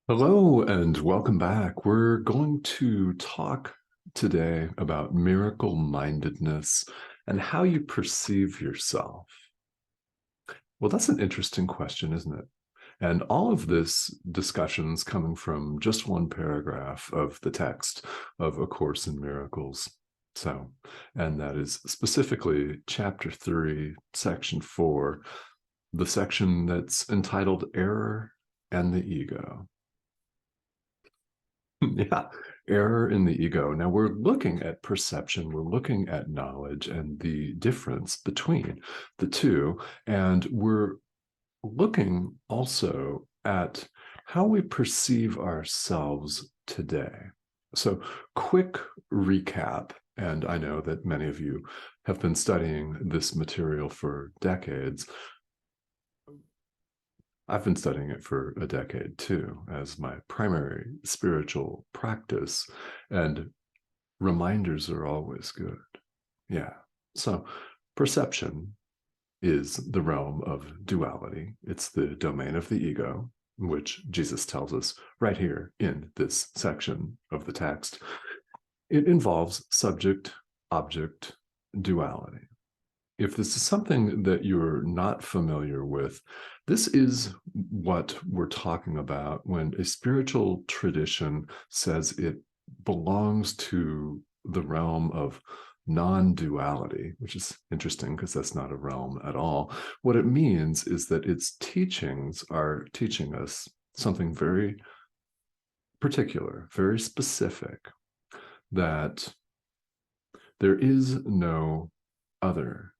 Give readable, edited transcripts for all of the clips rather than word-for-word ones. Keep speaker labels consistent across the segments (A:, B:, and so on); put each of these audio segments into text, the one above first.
A: Hello and welcome back. We're going to talk today about miracle-mindedness and how you perceive yourself. Well, that's an interesting question, isn't it? And all of this discussion is coming from just one paragraph of the text of A Course in Miracles. So, and that is specifically chapter 3, section 4, the section that's entitled Error and the Ego. Yeah, error in the ego. Now we're looking at perception, we're looking at knowledge and the difference between the two. And we're looking also at how we perceive ourselves today. So, quick recap. And I know that many of you have been studying this material for decades. I've been studying it for a decade too, as my primary spiritual practice, and reminders are always good. Yeah. So, perception is the realm of duality, it's the domain of the ego, which Jesus tells us right here in this section of the text. It involves subject object duality. If this is something that you're not familiar with, this is what we're talking about when a spiritual tradition says it belongs to the realm of non-duality, which is interesting because that's not a realm at all. What it means is that its teachings are teaching us something very particular, very specific, that there is no other.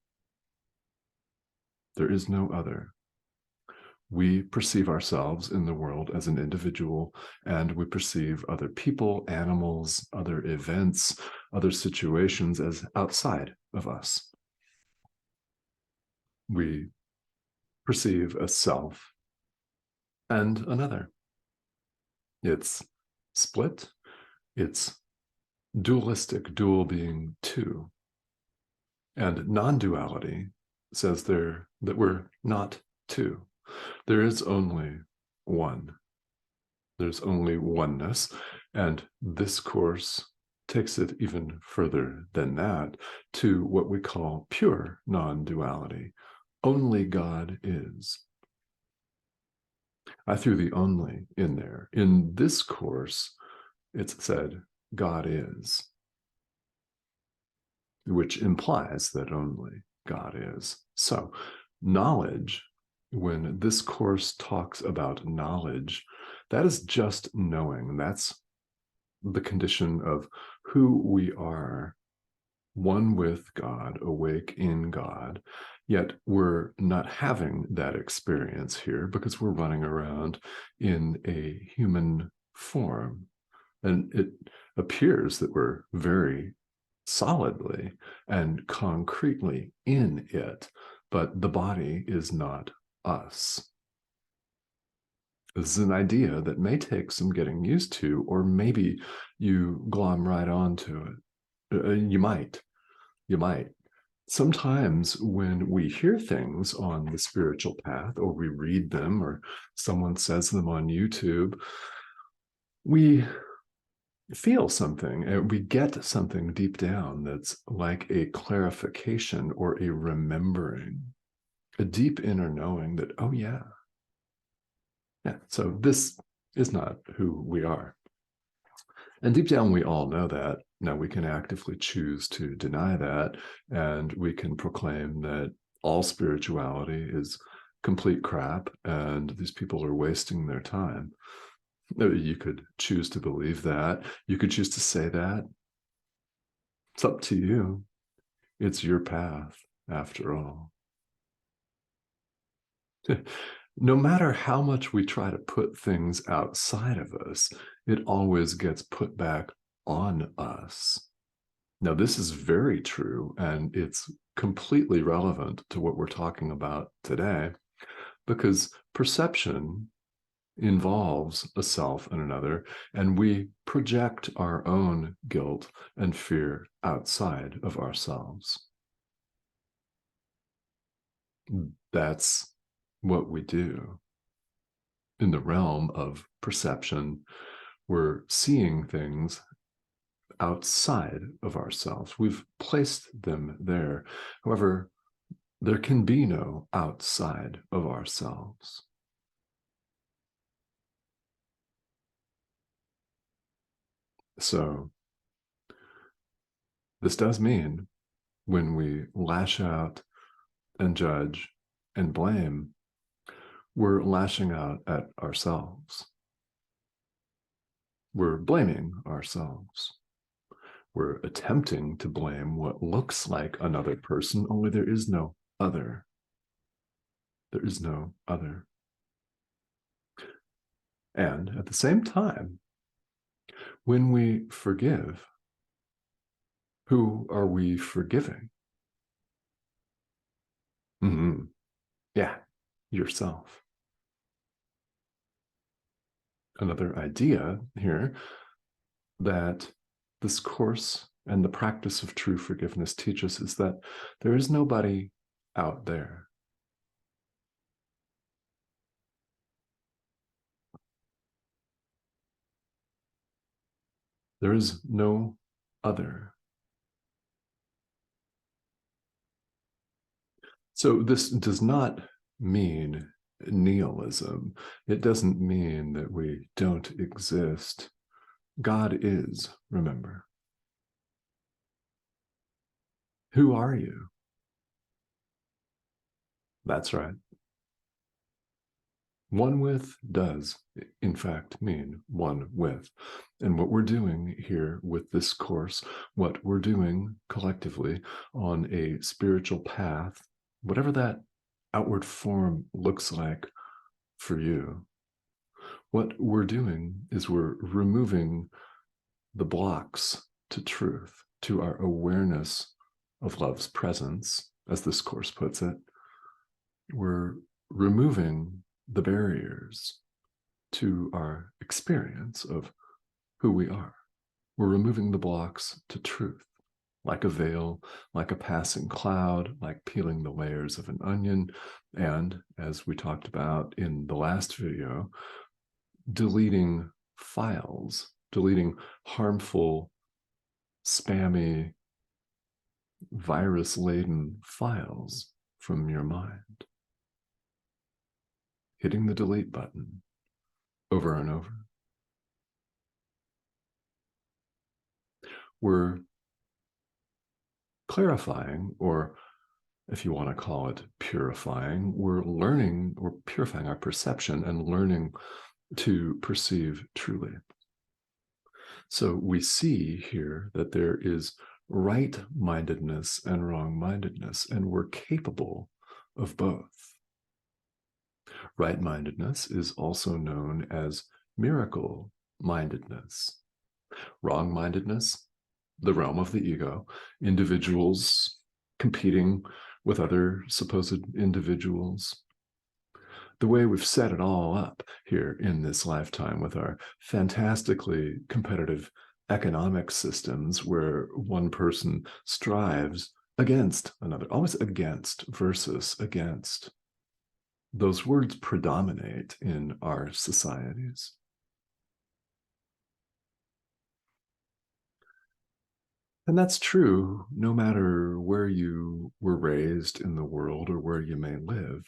A: There is no other. We perceive ourselves in the world as an individual, and we perceive other people, animals, other events, other situations as outside of us. We perceive a self and another. It's split, it's dualistic, dual being two. And non-duality says that we're not two. There is only one. There's only oneness. And this course takes it even further than that to what we call pure non-duality. Only God is. I threw the only in there. In this course, it's said God is, which implies that only God is. So knowledge, when this course talks about knowledge, that is just knowing. That's the condition of who we are, one with God, awake in God. Yet we're not having that experience here because we're running around in a human form. And it appears that we're very solidly and concretely in it, but the body is not us. This is an idea that may take some getting used to, or maybe you glom right onto it. You might. Sometimes when we hear things on the spiritual path, or we read them, or someone says them on YouTube, we feel something, and we get something deep down that's like a clarification or a remembering, a deep inner knowing that, oh yeah, so this is not who we are. And deep down, we all know that. Now, we can actively choose to deny that, and we can proclaim that all spirituality is complete crap, and these people are wasting their time. You could choose to believe that. You could choose to say that. It's up to you. It's your path, after all. No matter how much we try to put things outside of us, it always gets put back on us. Now, this is very true, and it's completely relevant to what we're talking about today, because perception involves a self and another, and we project our own guilt and fear outside of ourselves. That's what we do. in the realm of perception. We're seeing things outside of ourselves. We've placed them there. However, there can be no outside of ourselves. So this does mean when we lash out and judge and blame, we're lashing out at ourselves. We're blaming ourselves. We're attempting to blame what looks like another person, only there is no other. There is no other. And at the same time, when we forgive, who are we forgiving? Mm-hmm. Yeah, yourself. Another idea here that this course and the practice of true forgiveness teach us is that there is nobody out there. There is no other. So this does not mean nihilism. It doesn't mean that we don't exist. God is, remember. Who are you? That's right. One with does, in fact, mean one with. And what we're doing here with this course, what we're doing collectively on a spiritual path, whatever that outward form looks like for you, what we're doing is we're removing the blocks to truth, to our awareness of love's presence, as this course puts it. We're removing the barriers to our experience of who we are. We're removing the blocks to truth, like a veil, like a passing cloud, like peeling the layers of an onion, and, as we talked about in the last video, deleting files, deleting harmful, spammy, virus-laden files from your mind. Hitting the delete button over and over. We're clarifying, or if you want to call it purifying, we're learning or purifying our perception and learning to perceive truly. So we see here that there is right-mindedness and wrong-mindedness, and we're capable of both. Right-mindedness is also known as miracle-mindedness. Wrong-mindedness, the realm of the ego, individuals competing with other supposed individuals. The way we've set it all up here in this lifetime with our fantastically competitive economic systems where one person strives against another, always against versus against. Those words predominate in our societies. And that's true no matter where you were raised in the world or where you may live.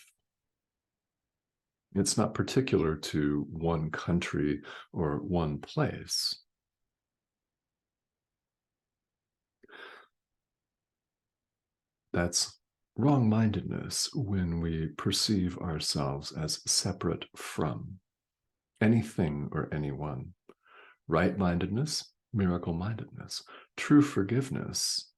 A: It's not particular to one country or one place. That's wrong-mindedness when we perceive ourselves as separate from anything or anyone. Right-mindedness, miracle-mindedness. True forgiveness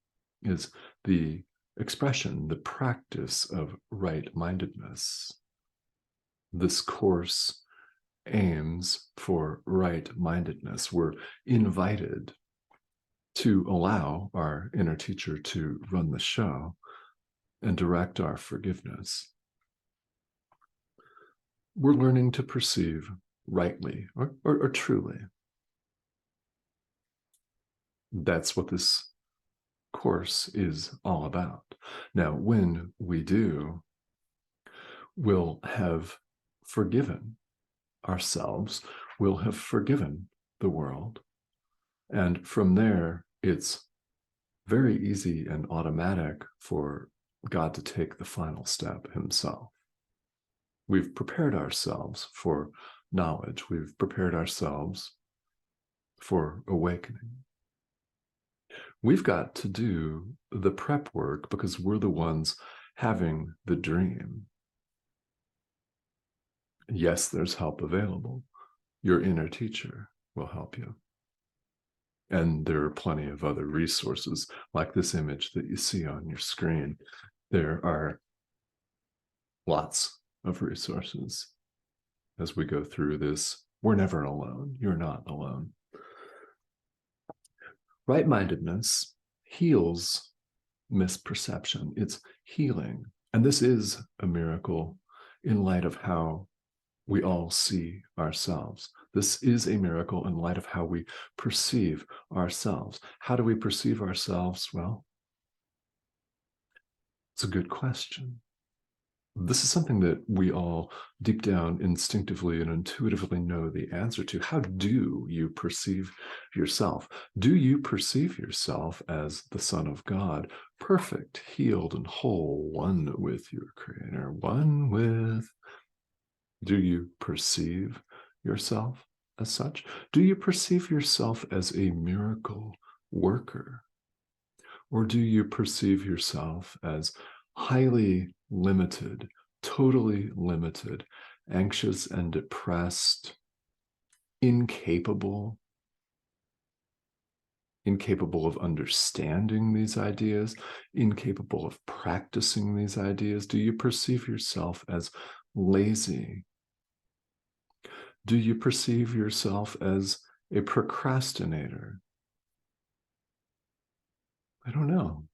A: is the expression, the practice of right-mindedness. This course aims for right-mindedness. We're invited to allow our inner teacher to run the show and direct our forgiveness. We're learning to perceive rightly or truly. That's what this course is all about. Now, when we do, we'll have forgiven ourselves, we'll have forgiven the world. And from there, it's very easy and automatic for God to take the final step himself. We've prepared ourselves for knowledge. We've prepared ourselves for awakening. We've got to do the prep work because we're the ones having the dream. Yes, there's help available. Your inner teacher will help you. And there are plenty of other resources, like this image that you see on your screen. There are lots of resources as we go through this. We're never alone. You're not alone. Right-mindedness heals misperception. It's healing. And this is a miracle in light of how we all see ourselves. This is a miracle in light of how we perceive ourselves. How do we perceive ourselves? Well, it's a good question. This is something that we all deep down instinctively and intuitively know the answer to. How do you perceive yourself? Do you perceive yourself as the Son of God, perfect, healed, and whole, one with your Creator, one with... Do you perceive yourself as such? Do you perceive yourself as a miracle worker? Or do you perceive yourself as highly limited, totally limited, anxious and depressed, incapable of understanding these ideas, incapable of practicing these ideas? Do you perceive yourself as lazy? Do you perceive yourself as a procrastinator? I don't know.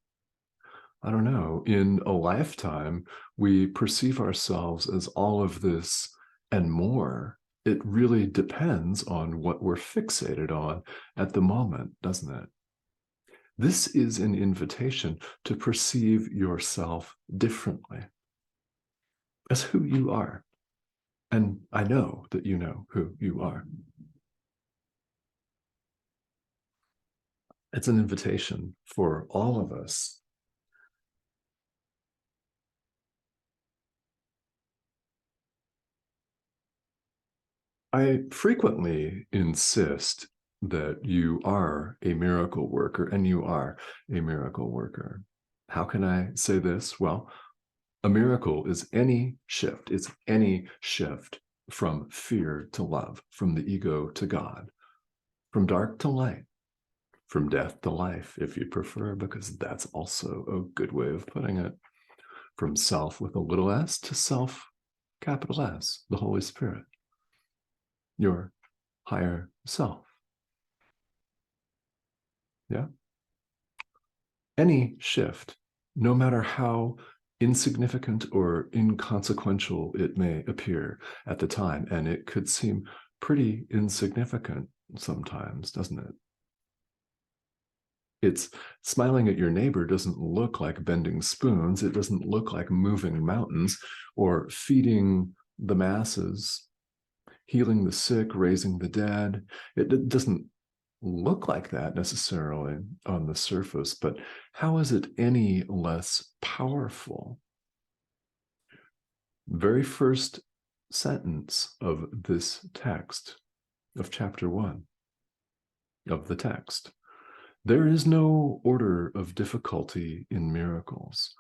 A: I don't know. In a lifetime, we perceive ourselves as all of this and more. It really depends on what we're fixated on at the moment, doesn't it? This is an invitation to perceive yourself differently as who you are. And I know that you know who you are. It's an invitation for all of us. I frequently insist that you are a miracle worker, and you are a miracle worker. How can I say this? Well, a miracle is any shift. It's any shift from fear to love, from the ego to God, from dark to light, from death to life, if you prefer, because that's also a good way of putting it. From self with a little s to self, capital S, the Holy Spirit, your higher self. Yeah. Any shift, no matter how insignificant or inconsequential it may appear at the time, and it could seem pretty insignificant sometimes, doesn't it? It's smiling at your neighbor doesn't look like bending spoons. It doesn't look like moving mountains or feeding the masses, healing the sick, raising the dead. It doesn't look like that necessarily on the surface, but how is it any less powerful? Very first sentence of this text, of chapter 1 of the text. There is no order of difficulty in miracles.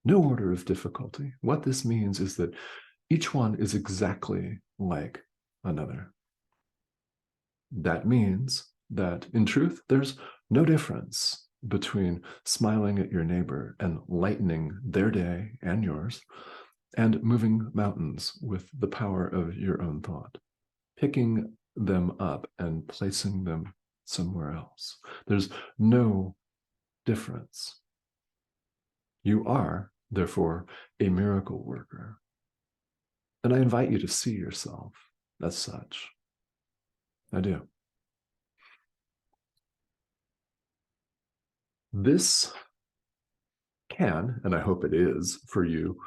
A: No order of difficulty. What this means is that each one is exactly like another. That means that, in truth, there's no difference between smiling at your neighbor and lightening their day and yours, and moving mountains with the power of your own thought, picking them up and placing them somewhere else. There's no difference. You are, therefore, a miracle worker. And I invite you to see yourself as such. I do. This can, and I hope it is for you,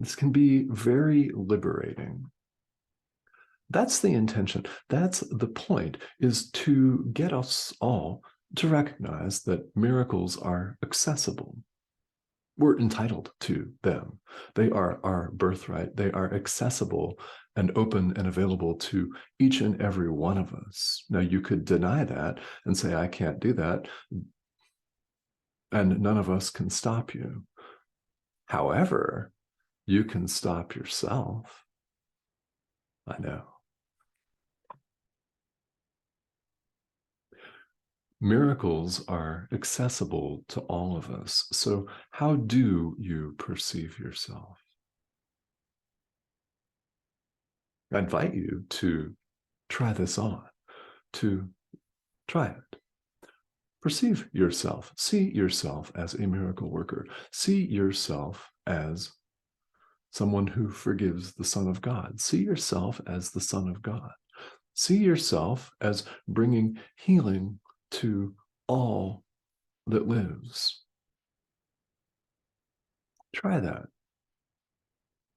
A: this can be very liberating. That's the intention. That's the point, is to get us all to recognize that miracles are accessible. We're entitled to them. They are our birthright. They are accessible and open and available to each and every one of us. Now, you could deny that and say, I can't do that, and none of us can stop you. However, you can stop yourself. I know. Miracles are accessible to all of us. So, how do you perceive yourself? I invite you to try this on, to try it. Perceive yourself. See yourself as a miracle worker. See yourself as someone who forgives the Son of God. See yourself as the Son of God. See yourself as bringing healing to all that lives. Try that.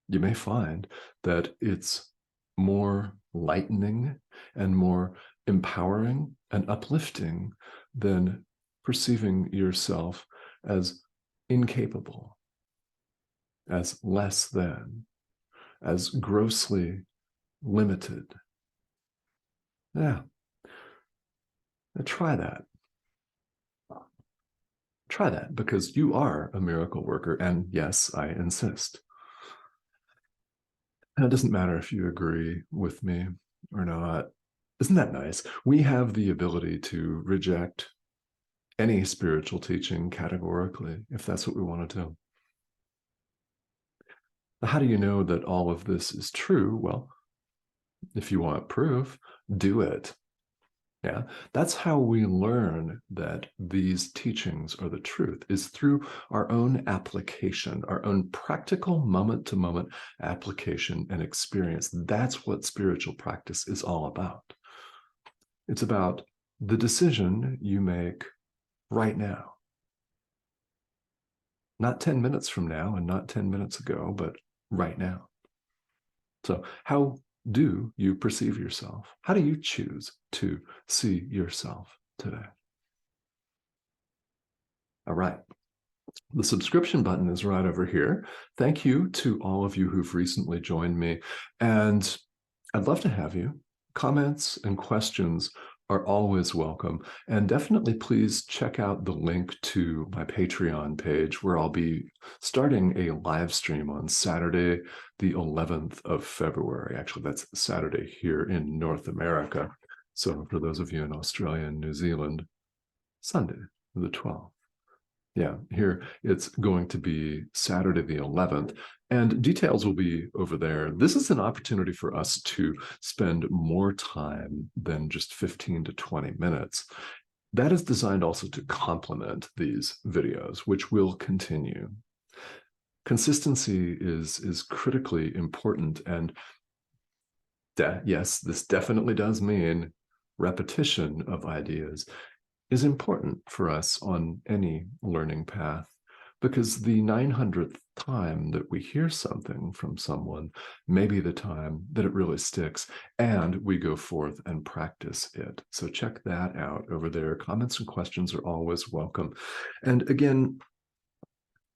A: You may find that it's more lightening and more empowering and uplifting than perceiving yourself as incapable, as less than, as grossly limited. Yeah, try that. Try that, because you are a miracle worker. And yes, I insist. And it doesn't matter if you agree with me or not. Isn't that nice? We have the ability to reject any spiritual teaching categorically, if that's what we want to do. How do you know that all of this is true? Well, if you want proof, do it. Yeah, that's how we learn that these teachings are the truth, is through our own application, our own practical moment-to-moment application and experience. That's what spiritual practice is all about. It's about the decision you make right now. Not 10 minutes from now and not 10 minutes ago, but right now. So how do you perceive yourself? How do you choose to see yourself today? All right. The subscription button is right over here. Thank you to all of you who've recently joined me. And I'd love to have you. Comments and questions are always welcome. And definitely please check out the link to my Patreon page, where I'll be starting a live stream on Saturday, the 11th of February. Actually, that's Saturday here in North America. So for those of you in Australia and New Zealand, Sunday, the 12th. Yeah, here it's going to be Saturday the 11th, and details will be over there. This is an opportunity for us to spend more time than just 15 to 20 minutes. That is designed also to complement these videos, which will continue. Consistency is critically important, and yes, this definitely does mean repetition of ideas is important for us on any learning path, because the 900th time that we hear something from someone may be the time that it really sticks and we go forth and practice it. So check that out over there. Comments and questions are always welcome. And again,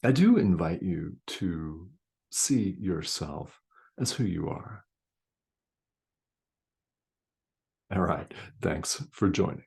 A: I do invite you to see yourself as who you are. All right. Thanks for joining.